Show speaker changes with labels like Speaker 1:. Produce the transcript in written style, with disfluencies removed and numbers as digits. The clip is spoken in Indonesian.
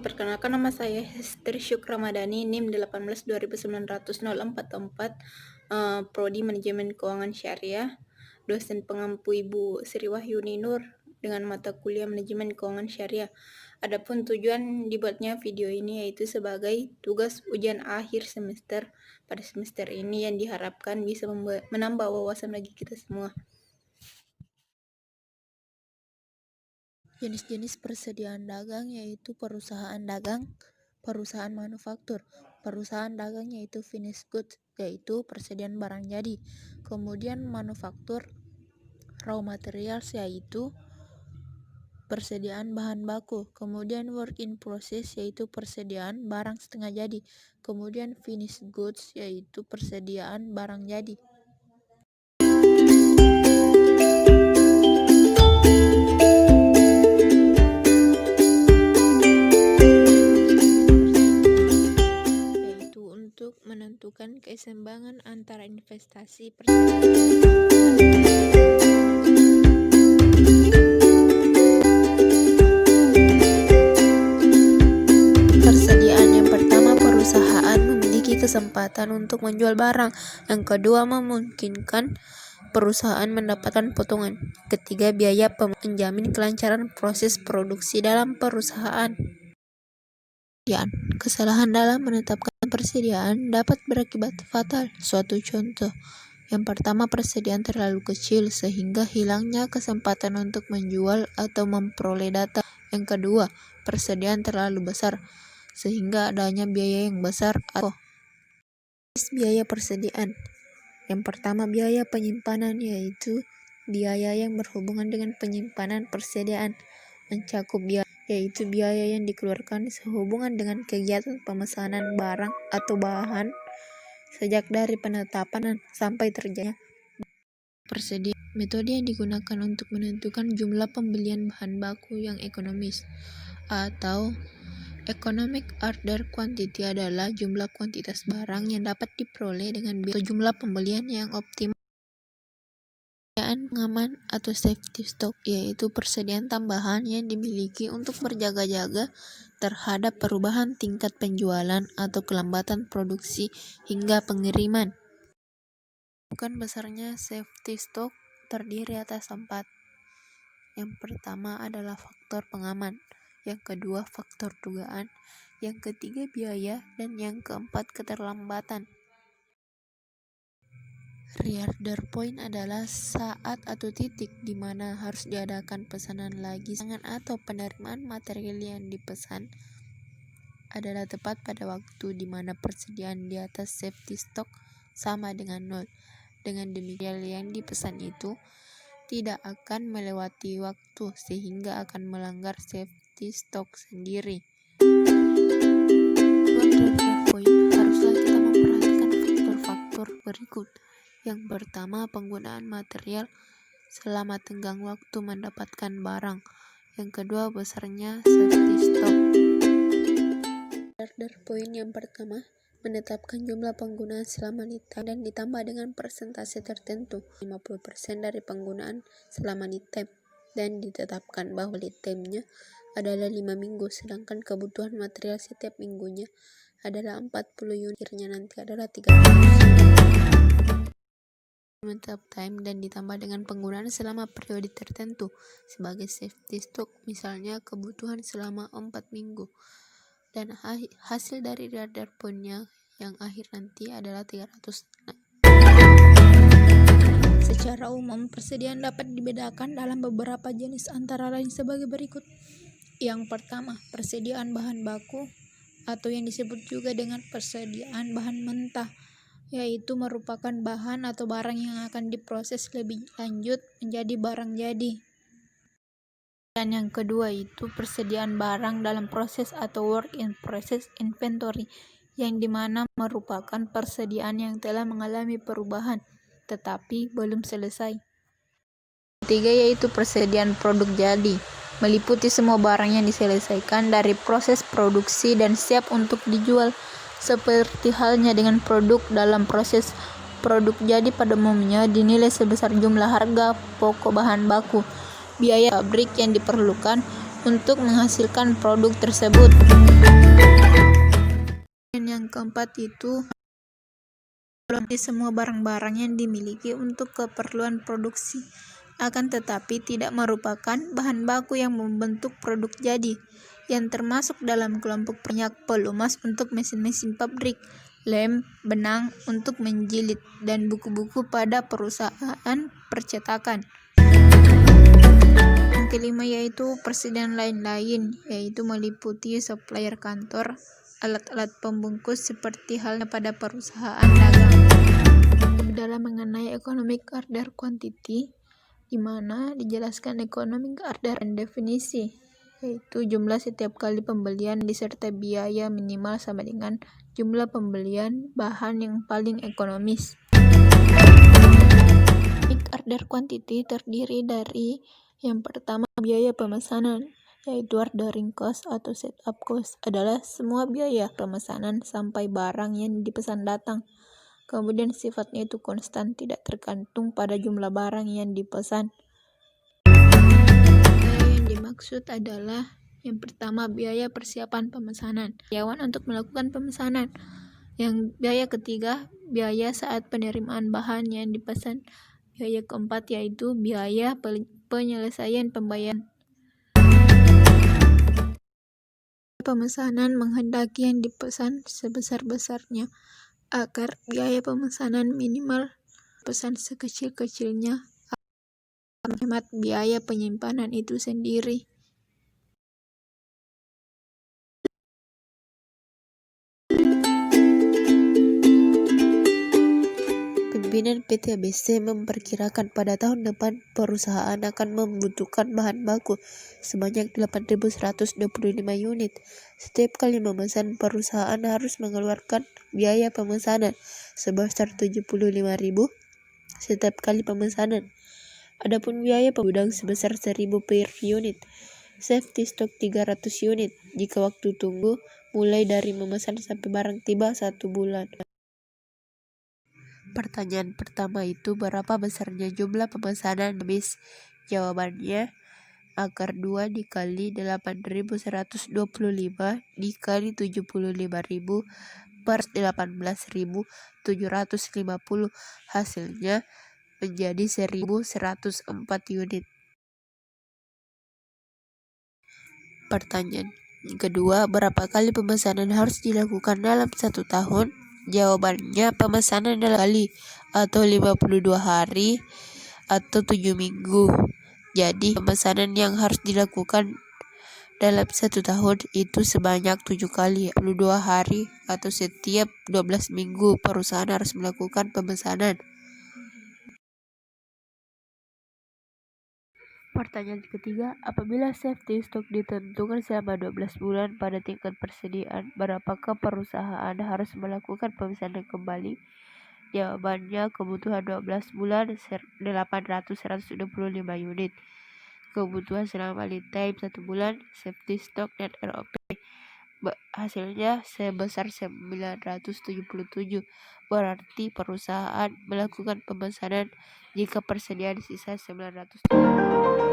Speaker 1: perkenalkan nama saya Hester Syuk Ramadhani, NIM 18 2019 0444, Prodi Manajemen Keuangan Syariah, dosen pengampu Ibu Sri Wahyuni Nur dengan mata kuliah Manajemen Keuangan Syariah. Adapun tujuan dibuatnya video ini yaitu sebagai tugas ujian akhir semester pada semester ini yang diharapkan bisa menambah wawasan bagi kita semua.
Speaker 2: Jenis-jenis persediaan dagang yaitu perusahaan dagang, perusahaan manufaktur. Perusahaan dagang yaitu finished goods, yaitu persediaan barang jadi. Kemudian manufaktur raw materials yaitu persediaan bahan baku. Kemudian work in process yaitu persediaan barang setengah jadi. Kemudian finished goods yaitu persediaan barang jadi. Untuk menentukan keseimbangan antara investasi persediaan. Yang pertama, perusahaan memiliki kesempatan untuk menjual barang. Yang kedua, memungkinkan perusahaan mendapatkan potongan. Ketiga, biaya menjamin kelancaran proses produksi dalam perusahaan. Kesalahan dalam menetapkan persediaan dapat berakibat fatal. Suatu contoh, yang pertama, persediaan terlalu kecil sehingga hilangnya kesempatan untuk menjual atau memperoleh data. Yang kedua, persediaan terlalu besar sehingga adanya biaya yang besar atau biaya persediaan. Yang pertama, biaya penyimpanan yaitu biaya yang berhubungan dengan penyimpanan persediaan, mencakup biaya yaitu biaya yang dikeluarkan sehubungan dengan kegiatan pemesanan barang atau bahan sejak dari penetapan sampai terjadinya persediaan. Metode yang digunakan untuk menentukan jumlah pembelian bahan baku yang ekonomis atau economic order quantity adalah jumlah kuantitas barang yang dapat diperoleh dengan jumlah pembelian yang optimal. Pengaman atau safety stock yaitu persediaan tambahan yang dimiliki untuk berjaga-jaga terhadap perubahan tingkat penjualan atau kelambatan produksi hingga pengiriman. Bukan besarnya safety stock terdiri atas 4. Yang pertama adalah faktor pengaman, yang kedua faktor dugaan, yang ketiga biaya, dan yang keempat keterlambatan. Reorder point adalah saat atau titik di mana harus diadakan pesanan lagi atau penerimaan material yang dipesan adalah tepat pada waktu di mana persediaan di atas safety stock sama dengan 0. Dengan demikian yang dipesan itu tidak akan melewati waktu sehingga akan melanggar safety stock sendiri. Reorder point haruslah kita memperhatikan faktor-faktor berikut. Yang pertama, penggunaan material selama tenggang waktu mendapatkan barang. Yang kedua, besarnya safety stock. Order point yang pertama, menetapkan jumlah penggunaan selama lead time dan ditambah dengan persentase tertentu, 50% dari penggunaan selama lead time, dan ditetapkan bahwa lead time-nya adalah 5 minggu, sedangkan kebutuhan material setiap minggunya adalah 40 unit, akhirnya nanti adalah 300 menetap time dan ditambah dengan penggunaan selama periode tertentu sebagai safety stock, misalnya kebutuhan selama 4 minggu, dan hasil dari reorder point-nya yang akhir nanti adalah 300. Secara umum, persediaan dapat dibedakan dalam beberapa jenis antara lain sebagai berikut. Yang pertama, persediaan bahan baku atau yang disebut juga dengan persediaan bahan mentah, yaitu merupakan bahan atau barang yang akan diproses lebih lanjut menjadi barang jadi. Dan yang kedua itu persediaan barang dalam proses atau work in process inventory, yang dimana merupakan persediaan yang telah mengalami perubahan tetapi belum selesai. Ketiga yaitu persediaan produk jadi, meliputi semua barang yang diselesaikan dari proses produksi dan siap untuk dijual. Seperti halnya dengan produk dalam proses produk jadi pada umumnya dinilai sebesar jumlah harga pokok bahan baku, biaya pabrik yang diperlukan, untuk menghasilkan produk tersebut. Dan yang keempat itu semua barang-barang yang dimiliki untuk keperluan produksi, akan tetapi tidak merupakan bahan baku yang membentuk produk jadi, yang termasuk dalam kelompok minyak pelumas untuk mesin-mesin pabrik, lem, benang untuk menjilid, dan buku-buku pada perusahaan percetakan. Yang kelima yaitu persediaan lain-lain, yaitu meliputi supplier kantor, alat-alat pembungkus seperti halnya pada perusahaan dagang. Dalam mengenai economic order quantity, di mana dijelaskan economic order dan definisi, yaitu jumlah setiap kali pembelian disertai biaya minimal sama dengan jumlah pembelian bahan yang paling ekonomis. Economic order quantity terdiri dari yang pertama biaya pemesanan, yaitu ordering cost atau setup cost adalah semua biaya pemesanan sampai barang yang dipesan datang. Kemudian sifatnya itu konstan, tidak tergantung pada jumlah barang yang dipesan. Yang dimaksud adalah yang pertama biaya persiapan pemesanan, karyawan untuk melakukan pemesanan. Yang biaya ketiga biaya saat penerimaan bahan yang dipesan. Biaya keempat yaitu biaya penyelesaian pembayaran. Pemesanan menghendaki yang dipesan sebesar-besarnya agar biaya pemesanan minimal, pesan sekecil-kecilnya akan menghemat biaya penyimpanan itu sendiri. Pimpinan PT ABC memperkirakan pada tahun depan perusahaan akan membutuhkan bahan baku sebanyak 8.125 unit. Setiap kali memesan, perusahaan harus mengeluarkan biaya pemesanan sebesar 75.000 setiap kali pemesanan. Adapun biaya pengudang sebesar 1.000 per unit. Safety stock 300 unit jika waktu tunggu mulai dari memesan sampai barang tiba 1 bulan. Pertanyaan pertama itu berapa besarnya jumlah pemesanan habis? Jawabannya akar 2 dikali 8.125 dikali 75.000 per 18.750, hasilnya menjadi 1.104 unit. Pertanyaan kedua, berapa kali pemesanan harus dilakukan dalam 1 tahun? Jawabannya pemesanan dalam kali atau 52 hari atau 7 minggu. Jadi pemesanan yang harus dilakukan dalam 1 tahun itu sebanyak 7 kali 52 hari atau setiap 12 minggu perusahaan harus melakukan pemesanan. Pertanyaan ketiga, apabila safety stock ditentukan selama 12 bulan pada tingkat persediaan, berapakah perusahaan harus melakukan pemesanan kembali? Jawabannya kebutuhan 12 bulan 800-125 unit. Kebutuhan selama lead time 1 bulan, safety stock dan ROP. Hasilnya sebesar 977. Berarti perusahaan melakukan pemesanan jika persediaan sisa 900.